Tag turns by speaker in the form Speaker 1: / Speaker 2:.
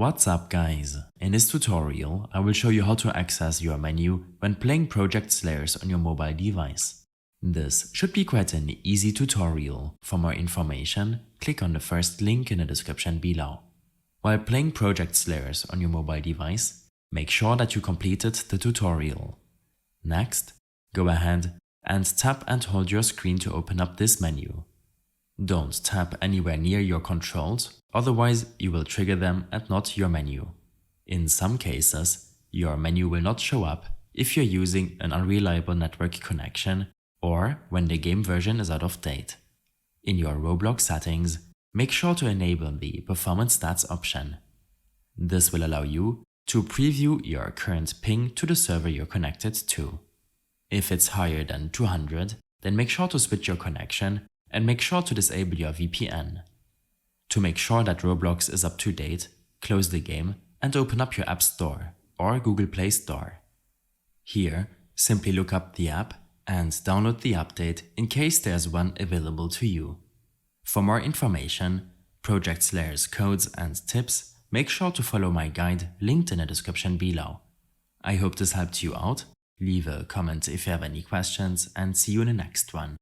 Speaker 1: What's up guys? In this tutorial, I will show you how to access your menu when playing Project Slayers on your mobile device. This should be quite an easy tutorial. For more information, click on the first link in the description below. While playing Project Slayers on your mobile device, make sure that you completed the tutorial. Next, go ahead and tap and hold your screen to open up this menu. Don't tap anywhere near your controls, otherwise you will trigger them and not your menu. In some cases, your menu will not show up if you're using an unreliable network connection or when the game version is out of date. In your Roblox settings, make sure to enable the Performance Stats option. This will allow you to preview your current ping to the server you're connected to. If it's higher than 200, then make sure to switch your connection and make sure to disable your VPN. To make sure that Roblox is up to date, close the game and open up your App Store or Google Play Store. Here, simply look up the app and download the update in case there's one available to you. For more information, Project Slayers codes and tips, make sure to follow my guide linked in the description below. I hope this helped you out. Leave a comment if you have any questions and see you in the next one.